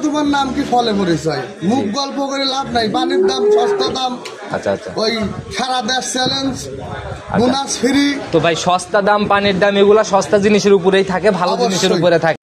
তোমার নাম কি ফলে পরিচয়, মুখ গল্প করে লাভ নাই। পানির দাম সস্তা দাম, আচ্ছা আচ্ছা, ওই সারা দেশ চ্যালেঞ্জ, বোনাস ফ্রি। তো ভাই সস্তা দাম পানির দাম এগুলা সস্তা জিনিসের উপরেই থাকে, ভালো জিনিসের উপরে থাকে।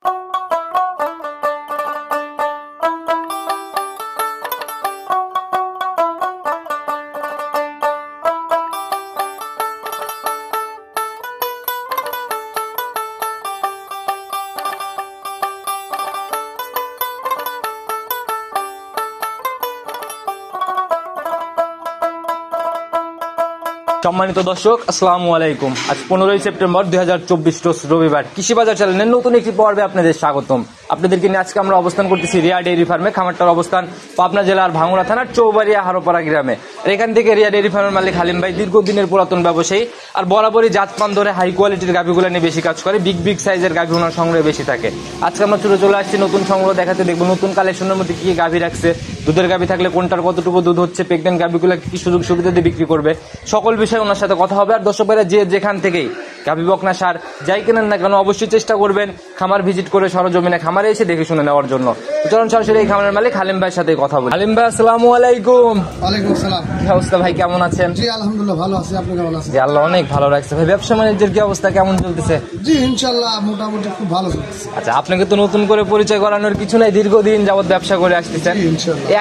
সম্মানিত দর্শক, আসসালামু আলাইকুম। আজ 15ই সেপ্টেম্বর 2024 রোজ রবিবার। কৃষি বাজার চ্যানেলের নতুন একটি পর্বে আপনাদের স্বাগতম। আপনাদেরকে নিয়ে আজকে আমরা অবস্থান করতেছি রিয়া ডেইরি ফার্মে। খামারটার অবস্থান পাবনা জেলার ভাঙ্গুড়া থানার চৌবাড়িয়া হারোপাড়া গ্রামে। আর এখান থেকে রিয়া ডেইরি ফার্মের মালিক হালিম ভাই দীর্ঘদিনের পুরাতন ব্যবসায়ী, আর বরাবরই জাতপান ধরে হাই কোয়ালিটির গাভীগুলো নিয়ে বেশি কাজ করে। বিগ সাইজের গাভী ওনার সংগ্রহে বেশি থাকে। আজকে আমরা চলে আসছি নতুন সংগ্রহ দেখাতে। দেখবো নতুন কালেকশনের মধ্যে কি গাভী রাখছে, দুধের গাভী থাকলে কোনটার কতটুকু দুধ হচ্ছে, প্রেগনেন্ট গাভীগুলো কি সুযোগ সুবিধা দিয়ে বিক্রি করবে, সকল বিষয়ে ওনার সাথে কথা হবে। আর দর্শক ভাইরা যে যেখান থেকেই গাভী বকনা সার যাই কেনেন না কেন অবশ্যই চেষ্টা করবেন খামার ভিজিট করে সরজমিনে খামারে এসে দেখে শুনে নেওয়ার জন্য। চলুন সরাসরি এই খামারের মালিক হালিম ভাইয়ের সাথে কথা বলি। হালিম ভাই, আসসালামু আলাইকুম। ওয়ালাইকুম আসসালাম। কি অবস্থা ভাই, কেমন আছেন? জি আলহামদুলিল্লাহ ভালো আছি, আপনি কেমন আছেন? জি আল্লাহ অনেক ভালো রাখছে। ভাই ব্যবসা বাণিজ্যের কি অবস্থা, কেমন চলতেছে? জি ইনশাআল্লাহ মোটামুটি খুব ভালো চলতেছে। আচ্ছা, আপনাকে তো নতুন করে পরিচয় করানোর কিছু নাই, দীর্ঘদিন যাবত ব্যবসা করে আসতেছেন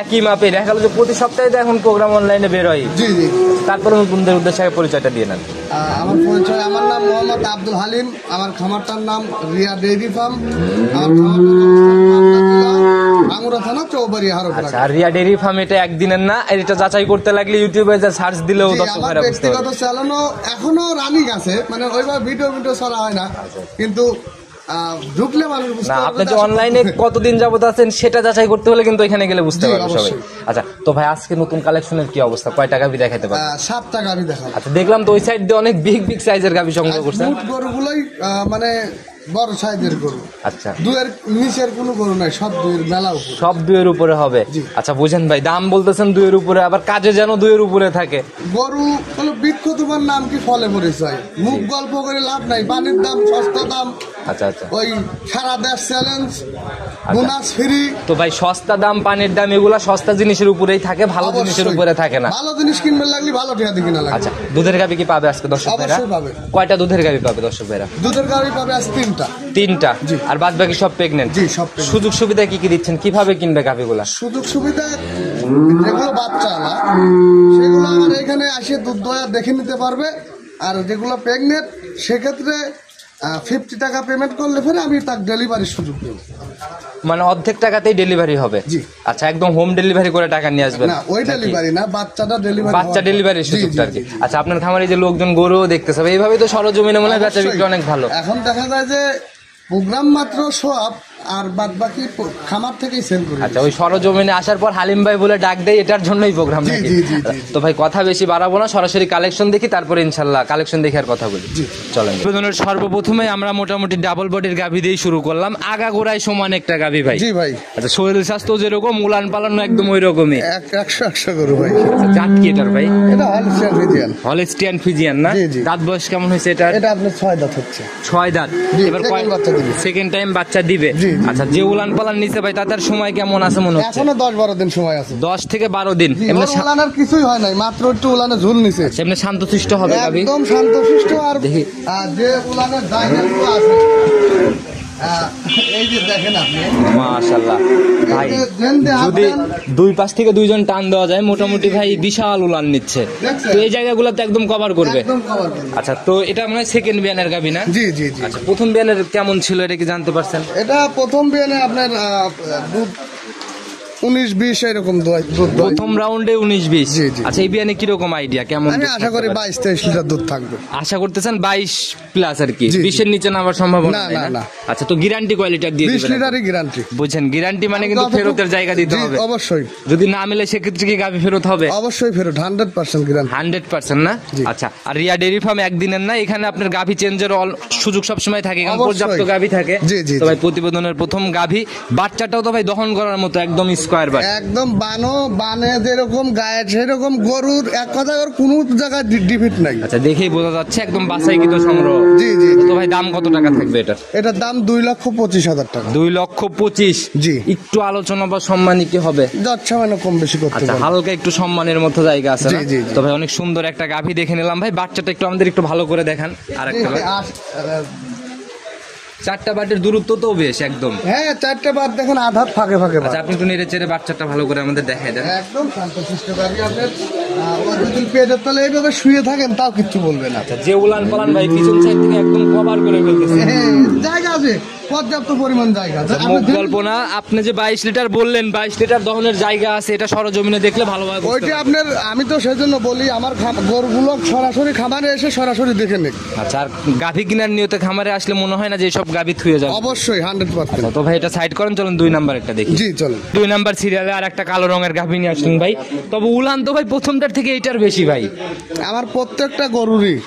একই মাপে। দেখা গেল যে প্রতি সপ্তাহে তো এখন প্রোগ্রাম অনলাইনে বের হয়। জি জি। তারপরে নতুনদের উদ্দেশ্যে পরিচয়টা দিয়ে নেন। আমার পরিচয়, আমার নাম মোহাম্মদ আব্দুল হালিম, আমার খামারটার নাম রিয়া ডেইরি ফার্ম, আমার ভাঙ্গুড়া থানা চৌবাড়িয়া হারোপাড়া। আচ্ছা, আর রিয়া ডেইরি ফার্ম এটা একদিনের না, এটা যাচাই করতে লাগলে ইউটিউবে যা সার্চ দিলেও আমার ব্যক্তিগত চ্যানেলও এখনো রানিং আছে, মানে ওইভাবে ভিডিও ছাড়া হয় না, কিন্তু ঢুকলে মানুষ বুঝতে পারবে। আপনি যে অনলাইনে কতদিন যাবত আছেন সেটা যাচাই করতে হলে কিন্তু এখানে গেলে বুঝতে পারবে সবাই। আচ্ছা, তো ভাই আজকে নতুন কালেকশনের কি অবস্থা, কয়টা গাভী দেখাতে পারবেন? 7টা গাভী দেখাবো। আচ্ছা, দেখলাম তো ওই সাইড দিয়ে অনেক বিগ সাইজের গাভী সংগ্রহ করছেন। গরুগুলোই মানে বড় সাইজের গরু। আচ্ছা, দুয়ের নিচের কোনো গরু নাই, সব দুয়ের মেলা উপরে, সব দুয়ের উপরে হবে। আচ্ছা বুঝেন ভাই, দাম বলতেছেন দুয়ের উপরে, আবার কাজে যেন দুয়ের উপরে থাকে। গরু হলো বৃক্ষ, তোমার নাম কি ফলে পরিচয়, মুখ গল্প করে লাভ নাই। পানির দাম সস্তা দাম, আচ্ছা আচ্ছা, ওই সারা দেশ চ্যালেঞ্জ, বোনাস ফ্রি। তো ভাই সস্তা দাম পানির দাম এগুলা সস্তা জিনিসের উপরেই থাকে, ভালো জিনিসের উপরে থাকে না। ভালো জিনিস কিনবে লাগলে ভালো টাকা দিয়ে কিনা লাগে। আচ্ছা, দুধের গাভী কি পাবে আজকে দর্শক ভাইরা? অবশ্যই পাবে। কয়টা দুধের গাভী পাবে দর্শক ভাইরা? দুধের গাভী পাবে আজ 3টা। আর বাদ বাকি সব প্রেগনেন্ট? জি সব। সুযোগ সুবিধা কি কি দিচ্ছেন, কিভাবে কিনবে গাভীগুলা? সুযোগ সুবিধা যেগুলো বাচ্চা না সেগুলো আমার এখানে আসে দুধ দয়া দেখে নিতে পারবে। আর যেগুলো প্রেগনেন্ট সেক্ষেত্রে 50 টাকা পেমেন্ট করলে ফেরে আমি তার ডেলিভারির সুযোগ দেব। মানে অর্ধেক টাকাতেই ডেলিভারি হবে? জি। আচ্ছা, একদম হোম ডেলিভারি করে টাকা নিয়ে আসবেন? না, ওই ডেলিভারি না, বাচ্চা ডেলিভারির সুযোগটা আর কি। আচ্ছা, আপনার খামারে যে লোকজন গরু দেখতেছে এইভাবে তো সরজমিনে মনে হয় বেচা বিক্রি অনেক ভালো। এখন দেখা যায় যে প্রোগ্রাম মাত্র সব, আর বাদ বাকি খামার থেকেই সেল করি। আচ্ছা, ওই সরজমিনে আসার পর হালিম ভাই বলে ডাক দেয়, এটার জন্যই প্রোগ্রাম নাকি? তো ভাই কথা বেশি বাড়াবো না, সরাসরি কালেকশন দেখি, তারপরে ইনশাল্লাহ কালেকশন দেখে আর কথা বলি। চলেন। সর্বপ্রথমে আমরা মোটামুটি ডাবল বডির গাভী দিয়ে শুরু করলাম। আগাগোড়ায় সমান একটা গাভী ভাই। জি ভাই। আচ্ছা, শরীর স্বাস্থ্য যেরকম, উলান পালানো একদম ওই রকমই। 100 গরু ভাই। জাত কি এটার ভাই? এটা হলস্টিয়ান ফ্রিজিয়ান না? দাঁত বয়স কেমন হয়েছে এটা? এটা আপনার 6 দাঁত হচ্ছে। 6 দাঁত। এবার সেকেন্ড টাইম বাচ্চা দিবে। আচ্ছা, যে উলান পালান নিচে ভাই তার সময় কেমন আছে মনে হচ্ছে? এখনো 10-12 দিন সময় আছে। 10 থেকে 12 দিন। এমনি উলানের কিছুই হয় নাই, মাত্র একটু উলানে ঝুল নিছে। এমনি শান্তশিষ্ট হবে গাভী, একদম শান্তশিষ্ট। আর যে উলানের ডাইনামিক আছে এই যে দেখেন আপনি, মাশাআল্লাহ ভাই, যদি দুই পাশ থেকে দুইজন টান দেওয়া যায় মোটামুটি ভাই বিশাল উলান নিচ্ছে। তো এই জায়গাগুলোতে একদম কভার করবে। আচ্ছা, তো এটা মনে হয় সেকেন্ড বিয়ানের গাভী না? জি জি জি। আচ্ছা, প্রথম বিয়ানের কেমন ছিল এটা কি জানতে পারছেন? এটা প্রথম বিয়ানে আপনার দুধ 19-20 এরকম দুধ। প্রথম রাউন্ডে 19-20। আচ্ছা, এই বিয়ানে কিরকম আইডিয়া, কেমন? আমি আশা করি 22-23 লিটার দুধ থাকবে। আশা করতেছেন 22 প্লাস আর কি, 20-এর নিচে নামার সম্ভাবনা না? আচ্ছা, তো গ্যারান্টি কোয়ালিটি দিয়ে দিবেন? 20 লিটারই গ্যারান্টি। বুঝছেন, গ্যারান্টি মানে কিন্তু ফেরতের জায়গা দিতে হবে। অবশ্যই। যদি না মিলে সেক্ষেত্রে কি গাভী ফেরত হবে? অবশ্যই ফেরত, 100% গ্যারান্টি। 100% না? আচ্ছা, আর রিয়া ডেইরি ফার্ম একদিনের না, এখানে আপনার গাভী চেঞ্জের সুযোগ সবসময় থাকে, পর্যাপ্ত গাভী থাকে। তো ভাই প্রতিবেদনের প্রথম গাভী, বাচ্চাটাও তো ভাই দহন করার মতো একদম স্কোয়ার স্কয়ার বার। একদম বানে যেরকম গায়ে সেরকম গরুর এক কথা ওর কোনো জায়গায় ডিফিট নাই। আচ্ছা, দেখেই বোঝা যাচ্ছে একদম বাছাইকৃত সংগ্রহ। জি জি। তো ভাই দাম কত টাকা থাকবে এটা? এটার দাম 2,25,000 টাকা। 2,25,000। জি। একটু আলোচনা বা সম্মানই কি হবে? সামান্য কম বেশি করতে আচ্ছা, পারবো। হালকা একটু সম্মানের মতো জায়গা আছে না? জি, জি, জি। তো ভাই অনেক সুন্দর একটা গাভী দেখে নিলাম ভাই। বাচ্চাটা একটু আমাদের একটু ভালো করে দেখান। আর একটা ভাই, 4টা বাটের দূরত্ব তো বেশ একদম। হ্যাঁ, 4টে বাদ দেখেন আধা ফাঁকে ফাঁকে বাদ। আচ্ছা, আপনি একটু নেড়ে চেড়ে বাচ্চাটা ভালো করে আমাদের দেখাই দেন। একদম শান্তশিষ্ট গাভী আপনার। ও যদি পেটের তলে এইভাবে শুয়ে থাকেন তাও কিচ্ছু বলবে না। আচ্ছা, যে উলান পালান ভাই পিছন সাইড থেকে একদম কভার করে ফেলতেছে। হ্যাঁ, জায়গা আছে, পর্যাপ্ত পরিমাণ জায়গা আছে। মুখ গল্প না, আপনি যে 22 লিটার বললেন, 22 লিটার দহনের জায়গা আছে, এটা সরজমিনে দেখলে ভালোভাবে বুঝতে ওইটা পারবেন। আপনার, আমি তো সেজন্য বলি আমার গরুগুলো সরাসরি খামারে এসে সরাসরি দেখে নিক। আচ্ছা, আর গাভী কিনার নিয়তে খামারে আসলে মনে হয় না যে সব গাভী থুয়ে যাবে? অবশ্যই 100%। তো ভাই এটা সাইড করেন, চলুন 2 নাম্বার একটা দেখি। জি চলুন। 2 নাম্বার সিরিয়ালে আর একটা কালো রঙের গাভী নিয়ে আসলেন ভাই। তবে উলান তো ভাই প্রথমটার থেকে এটার বেশি ভাই। আমার প্রত্যেকটা গরুরই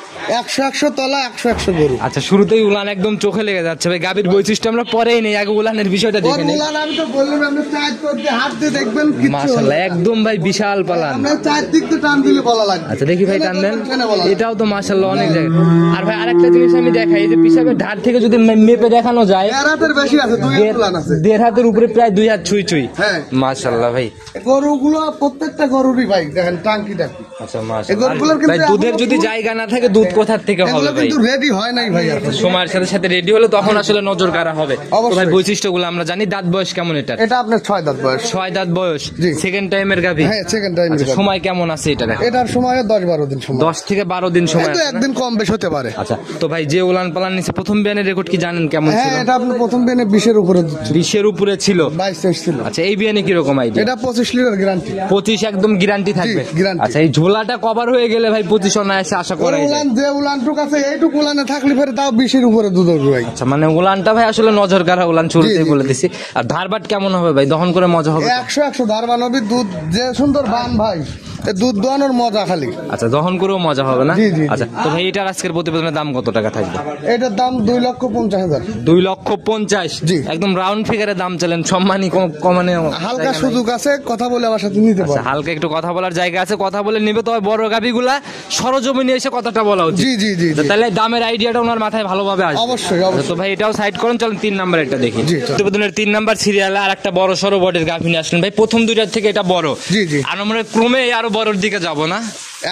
100 তলা, 100 গরু। আচ্ছা, শুরুতেই উলান একদম চোখে লেগে যাচ্ছে ভাই। গাভীর বৈশিষ্ট্য আমরা পরেই নেই, আগে উলানের বিষয়টা দেখে নিই। উলান আমি তো বললাম, আপনি চার করতে হাত দিয়ে দেখবেন কিচ্ছু মাশাআল্লাহ, হবে না। একদম ভাই বিশাল পালান। আমরা চার দিক দিয়ে টান দিলে বলা লাগবে। আচ্ছা, দেখি ভাই টান দেন। টেনে বলা লাগবে। এটাও তো মাশাআল্লাহ অনেক জায়গা। আর ভাই আরেকটা জিনিস আমি দেখাই, এই যে পিছাবের ধার থেকে যদি মেপে দেখানো যায়, দেড় হাতের বেশি আছে, 2 হাত উলান আছে। 1.5 হাতের উপরে প্রায় 2 হাত ছুঁই ছুঁই। হ্যাঁ। মাশাআল্লাহ ভাই। গরুগুলো প্রত্যেকটা গরুরই ভাই দেখেন টাঙ্কি টাঙ্কি। আচ্ছা, এই মাশাআল্লাহ। গরুগুলোর কিন্তু ভাই দুধের এখনো যদি দুধ- জায়গা না থাকে দুধ কোথা থেকে হবে এগুলো ভাই? কিন্তু রেডি হয় নাই ভাই এখন। সময়ের সাথে সাথে রেডি হলে তখন আসলে নজর কাড়া হবে। তো অবশ্যই। ভাই বৈশিষ্ট্যগুলো আমরা জানি। দাঁত বয়স কেমন এটা? এটা আপনার 6 দাঁত বয়স। 6 দাঁত বয়স। জি। সেকেন্ড টাইমের গাভী। হ্যাঁ, সেকেন্ড টাইম। আচ্ছা, সময় কেমন আছে এটা? এটার সময় 10-12 দিন সময়। 10 থেকে 12 দিন সময় হয়তো আছে না? একদিন কম বেশ হতে পারে। আচ্ছা, তো ভাই যে উলান পালান নিচে প্রথম বিয়ানের রেকর্ড কি জানেন কেমন হ্যাঁ, ছিল? এটা আপনার প্রথম দিনে 20-এর উপরে 20-এর উপরে ছিল। 22-23 ছিল। আচ্ছা, এই বিয়ানে কি রকম আইডিয়া? এটা 25 লিটার গ্যারান্টি। 25 একদম গ্যারান্টি থাকবে। guarantee। আচ্ছা, এই ঝোলাটা কভার হয়ে গেলে ভাই 25 অনায়াসে আশা করা যায়। উলান যে উলানটুক আছে এইটুকু উলানে থাকলে ফের তাও 20-এর উপরে দুধ হবে ভাই। আচ্ছা, মানে উলানটা ভাই আসলে নজর কাড়া উলান, শুরুতেই জি, বলে জি। দিছি। আর ধারবাট কেমন হবে ভাই? দহন করে মজা হবে? 100 ধারবানবী দুধ যে সুন্দর বান ভাই, এই দুধ দোয়ানোর মজা খালি। আচ্ছা, দহন করেও মজা হবে না? জি, জি, জি। আচ্ছা, তো ভাই এটার আজকের প্রতিবেদনের দাম কত টাকা থাকবে? এটার দাম 2,50,000। 2,50,000। জি। একদম রাউন্ড ফিগারে দাম চালেন, সম্মানই কমানে হালকা সুযোগ আছে, কথা বলে আমার সাথে নিতে আচ্ছা, পারে। হালকা একটু কথা বলার জায়গা আছে, কথা বলে নিবে। তবে বড় গাভিগুলা সরজমিনে এসে কথাটা বলা উচিত। জি জি জি আচ্ছা, জি। তাহলে দামের আইডিয়াটা ওনার মাথায় ভালোভাবে আসবে। অবশ্যই, আচ্ছা, অবশ্যই। তো ভাই এটাও সাইড করুন, চলুন 3 নাম্বার একটা দেখি। জি, চলুন। প্রতিবেদনের 3 নাম্বার সিরিয়ালে আর একটা বড় সড়ো বডির গাভী নিয়ে আসলেন ভাই। প্রথম দুইটার থেকে এটা বড়। জি, জি। আর আমরা ক্রমে আরো বড়র দিকে যাব না?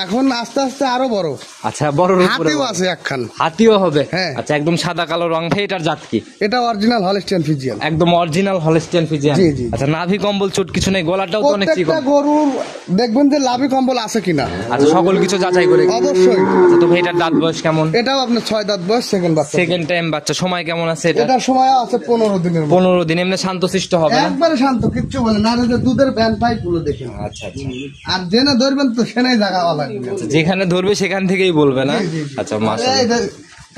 এখন আস্তে আস্তে আরো বড়। আচ্ছা, বড়র উপরে হাতিও বড়। আছে একখান। হাতিও হবে? হ্যাঁ। আচ্ছা, একদম সাদা কালো রং ভাই। এটার জাত কি? এটা অরিজিনাল হলস্টিয়ান ফ্রিজিয়ান। একদম অরিজিনাল হলস্টিয়ান ফ্রিজিয়ান। জি, জি। আচ্ছা, নাভি কম্বল চোট কিছু নেই, গলাটাও তো অনেক প্রত্যেকটা চিকন। গরুর দেখবেন যে লাভি কম্বল আছে কিনা। আচ্ছা, সকল কিছু যাচাই করে। অবশ্যই। আচ্ছা, তো ভাই এটার দাঁত বয়স কেমন? এটাও আপনার 6 দাঁত বয়স, সেকেন্ড বাচ্চা। সেকেন্ড টাইম বাচ্চা। সময় কেমন আছে এটা? এটার সময় আছে 15 দিনের মতো। 15 দিন। এমনি শান্তশিষ্ট হবে না? একবারে শান্ত, কিচ্ছু বলে না। আর এই যে দুধের প্যান পাইপ গুলো দেখেন। আচ্ছা আচ্ছা। আর জেনে ধরবেন তো সেনেই জায়গা লাগবে। যেখানে ধরবে সেখান থেকেই বলবে না? জি, জি, জি। আচ্ছা, মাশাআল্লাহ।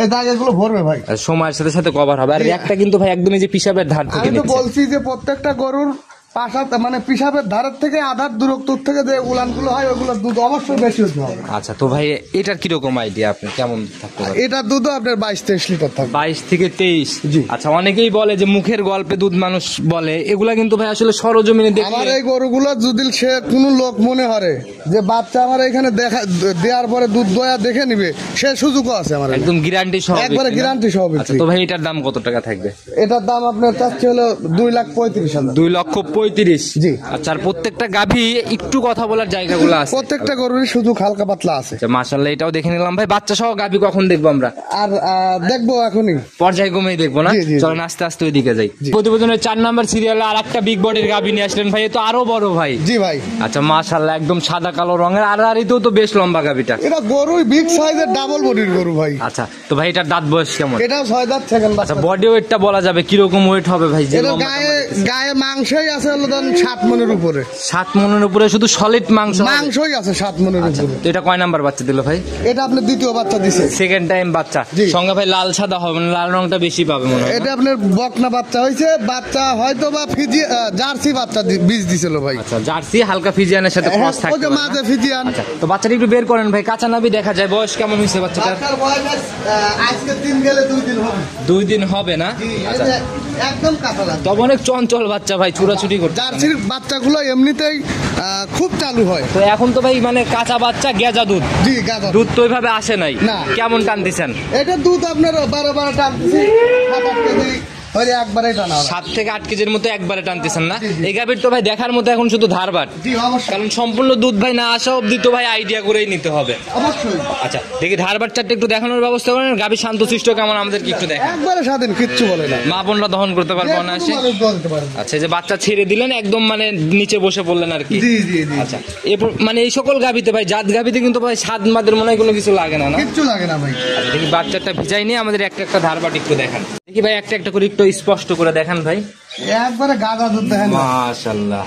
এই জায়গাগুলো ভরবে ভাই। আর সময়ের সাথে সাথে কভার হবে। আর একটা কিন্তু ভাই একদমই যে পিসাবের ধার থেকে আমি তো নিচ্ছে। বলছি যে প্রত্যেকটা গরুর পাশাতে মানে পিসাবের ধারের থেকে আধার দূরত্ব থেকে যে উলানগুলো হয় ওগুলোর দুধ অবশ্যই বেশি হতে হবে। আচ্ছা, তো ভাই এটার কিরকম আইডিয়া আপনি কেমন থাকতে পারে? এটার দুধও আপনার 22-23 লিটার থাকবে। 22 থেকে 23। জি। আচ্ছা, অনেকেই বলে যে মুখের গল্পে দুধ মানুষ বলে, এগুলা কিন্তু ভাই আসলে সরজমিনে আমার দেখলে এই গরুগুলো যদি সে কোনো লোক মনে করে যে বাচ্চা আমার এখানে দেখা দেওয়ার পরে দুধ দয়া দেখে নিবে, সে সুযোগও আছে আমার। একদম গ্যারান্টি সহ একবারে বিক্রি না? গ্যারান্টি সহ বিক্রি। আচ্ছা, তো ভাই এটার দাম কত টাকা থাকবে? এটার দাম আপনার চাচ্ছে হলো 2,35,000। 2,35,000। জি। আচ্ছা, আর প্রত্যেকটা গাভী একটু কথা বলার জায়গাগুলো আছে? প্রত্যেকটা গরুরই শুধু হালকা পাতলা আছে। আচ্ছা, মাশাআল্লাহ, এটাও দেখে নিলাম ভাই। বাচ্চা সহ গাভী কখন দেখবো আমরা? আর দেখবো এখনই। পর্যায়ক্রমেই দেখবো না? জি, জি, জি। চলেন আস্তে আস্তে ওইদিকে যাই। প্রতিবেদনের 4 নাম্বার সিরিয়ালে আর একটা বিগ বডির গাভী নিয়ে আসলেন ভাই। এ তো আরো বড় ভাই। জি ভাই। আচ্ছা, মাশাআল্লাহ, একদম সাদা কালো রঙের। আর আরিতেও তো বেশ লম্বা গাভীটা। এটা গরুই বিগ সাইজের ডাবল বডির গরু ভাই। আচ্ছা, তো ভাই এটার দাঁত বয়স কেমন? এটাও 6 দাঁত, সেকেন্ড আচ্ছা, বাচ্চা। বডি ওয়েটটা বলা যাবে কিরকম ওয়েট হবে ভাই? যে এটা লম্বাটা গায়ে বলতেছে। গায়ে মাংসই আছে হলো ধরুন 7 মনের উপরে। 7 মনের উপরে শুধু সলিড মাংস হবে? মাংসই আছে 7 মনের আচ্ছা, উপরে। তো এটা কয় নাম্বার বাচ্চা দিল ভাই? এটা আপনার দ্বিতীয় বাচ্চা দিছে। সেকেন্ড টাইম বাচ্চা। জি। সঙ্গে ভাই লাল সাদা হবে না? লাল রংটা বেশি পাবে মনে হয়। এটা আপনার বকনা বাচ্চা হয়েছে। বাচ্চা হয়তো বা ফিজি জার্সি বাচ্চা বীজ দিছিল ভাই। আচ্ছা, জার্সি হালকা ফিজিয়ানের সাথে ক্রস ওই থাকতে যে পারে না? মাঝে ফিজিয়ান। আচ্ছা, তো বাচ্চাটা একটু বের করেন ভাই, কাঁচা নাভি দেখা যায়। বয়স কেমন হয়েছে বাচ্চাটার? বাচ্চার বয়স আজকে 3 গেলে 2 দিন হবে। 2 দিন হবে না? জি, এই আচ্ছা, যে একদম কাঁচা লাগবে। তবে অনেক চঞ্চল বাচ্চা ভাই, ছুটাছুটি করতে। জার্সির বাচ্চাগুলো এমনিতেই খুব চালু হয়। তো এখন তো ভাই মানে কাঁচা বাচ্চা গেজা দুধ, জি গাদা দুধ তো ওইভাবে আসে নাই। না। কেমন টানতেছেন? এটা দুধ আপনার 12 টানতেছি, 7-8 কেজি হলে একবারে টানা হবে। 7 থেকে 8 কেজির মতো একবারে টানতেছেন না? জি, জি। এই গাভীর তো ভাই দেখার মতো এখন শুধু ধারবাট, জি অবশ্যই কারণ সম্পূর্ণ দুধ ভাই না আসা অব্দি তো ভাই আইডিয়া করেই নিতে হবে। অবশ্যই আচ্ছা দেখি ধারবাট চারটে একটু দেখানোর ব্যবস্থা করেন। গাভী শান্তশিষ্ট কেমন আমাদেরকে একটু দেখেন, একবারে স্বাধীন, কিচ্ছু বলে না। মা বোনরা দহন করতে পারবো না আসে। যে কোনো মানুষ বলতে পারে। আচ্ছা, এই যে বাচ্চা ছেড়ে দিলেন একদম মানে নিচে বসে পড়লেন আর কি। জি জি জি আচ্ছা এরপর মানে এই সকল গাভীতে ভাই, জাত গাভীতে কিন্তু ভাই স্বাদ মাদের মনে হয় কোনো কিছু লাগে না, না? কিচ্ছু লাগে না ভাই। আচ্ছা দেখি বাচ্চাটা ভিজাই নিয়ে আমাদের একটা একটা ধারবাট একটু দেখান। দেখি ভাই একটা একটা করে একটু স্পষ্ট করে দেখান ভাই। একবারে গাদা দুধ দেখেন না। মাশাআল্লাহ,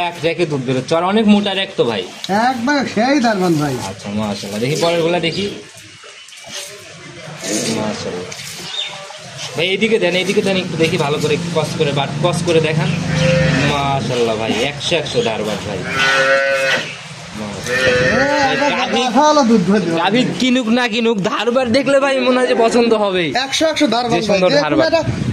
এক রেখে দুধ বেরোচ্ছে, আর অনেক মোটা রেক তো ভাই। একবারে সেই দারবান ভাই। আচ্ছা মাশাআল্লাহ, দেখি পরের গুলা দেখি। মাশাআল্লাহ ভাই এইদিকে দেন, এইদিকে দেন একটু দেখি ভালো করে, কস করে বাট কস করে দেখান। মাশাআল্লাহ ভাই 100 ধারবাট ভাই। গাভী কিনুক না কিনুক ধারবার দেখলে ভাই মনে হয় যে পছন্দ হবেই। 100 ধারবান যে সুন্দর ভাই। ধারবান।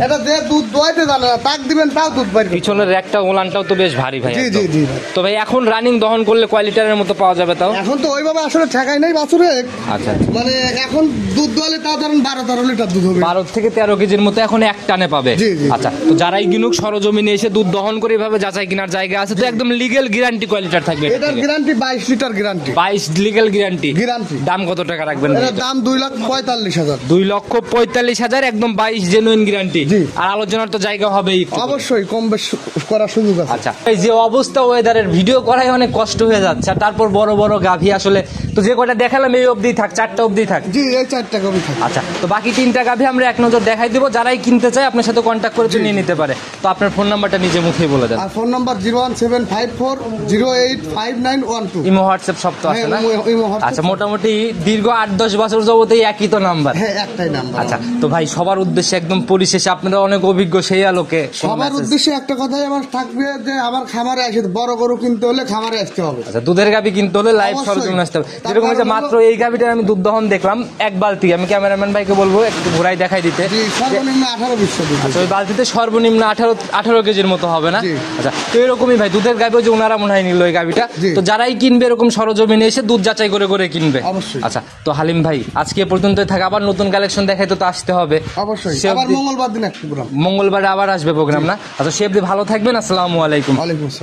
এটা যে দুধ দোয়াইতে জানে না, তাক দিবেন তাও দুধ পারবে। পিছনের র্যাকটা ওলানটাও তো বেশ ভারী ভাই। জি একদম। জি জি ভাই। তো ভাই এখন রানিং দহন করলে কয় লিটারের মতো পাওয়া যাবে তাও? এখন তো ওইভাবে আসলে ঠেকাই নাই বাছুরে। আচ্ছা মানে এখন দুধ দোয়ালে তাও ধরেন 12-13 লিটার দুধ হবে। 12 থেকে 13 কেজির মতো এখন এক টানে পাবে। জি, জি। আচ্ছা তো যারাই কিনুক সরজমিনে এসে দুধ দহন করে এভাবে যাচাই কেনার জায়গা আছে তো একদম লিগ্যাল গ্যারান্টি কয় লিটার থাকবে? এটার guarantee 22 litre guarantee. 22 legal guarantee. Guarantee. দাম কত টাকা রাখবেন? এটার দাম 2,45,000। 2,45,000 একদম 22 জেনুইন গ্যারান্টি। জি। আর আলোচনার তো জায়গা হবেই একটু। অবশ্যই কম বেশ করার সুযোগ আছে। আচ্ছা এই যে অবস্থা ওয়েদারের ভিডিও করাই অনেক কষ্ট হয়ে যাচ্ছে, আর তারপর বড় বড় গাভী আসলে তো যে কয়টা দেখালাম এই অবধি থাক, 4টা অবধি থাক। জি এই 4টা কবি থাকে। আচ্ছা তো বাকি 3টা গাভী আমরা এক নজর দেখাই দেবো, যারাই কিনতে চায় আপনার সাথে কন্ট্যাক্ট করে তো নিয়ে নিতে পারে। তো আপনার ফোন নাম্বারটা নিজে মুখেই বলে দেন। আর ফোন নাম্বার 01754085912। ইমো হোয়াটসঅ্যাপ সব তো আছে না? হ্যাঁ, ইমো হোয়াটসঅ্যাপ। আচ্ছা মোটামুটি দীর্ঘ 8-10 বছর যাবতই একই তো নাম্বার। হ্যাঁ একটাই নাম্বার। আচ্ছা তো ভাই সবার উদ্দেশ্যে একদম পরিশেষে, আপনারা অনেক অভিজ্ঞ সেই আলোকে কোনো সবার message? উদ্দেশ্যে একটা কথাই আমার থাকবে যে আমার খামারে আসে, বড় গরু কিনতে হলে খামারে আসতে হবে। আচ্ছা দুধের গাভী কিনতে হলে লাইভ অবশ্যই। সরজমিনে আসতে হবে। তার যেরকম যে কারণ মাত্র এই গাভীটার আমি দুধ দহন দেখলাম 1 বালতি, আমি ক্যামেরাম্যান ভাইকে বলবো একটু ঘোরাই দেখাই দিতে। জি সর্বনিম্ন 18-20 দুধ। আচ্ছা ওই বালতিতে সর্বনিম্ন 18 কেজির মতো হবে না? জি। আচ্ছা তো এরকমই ভাই দুধের গাভী যে ওনারা মনে হয় নিল এই গাভীটা, জি। তো যারাই কিনবে এরকম সরজমিনে এসে দুধ যাচাই করে করে কিনবে। অবশ্যই। আচ্ছা তো হালিম ভাই আজকে এ পর্যন্তই থাকে, আবার নতুন কালেকশন দেখাইতে তো আসতে হবে। অবশ্যই সে আবার অবধি- মঙ্গলবার দিন একটা প্রোগ্রাম। মঙ্গলবারে আবার আসবে প্রোগ্রাম না? আচ্ছা সে অবধি ভালো থাকবেন, আসসালামু আলাইকুম। ওয়ালাইকুম আসসালাম।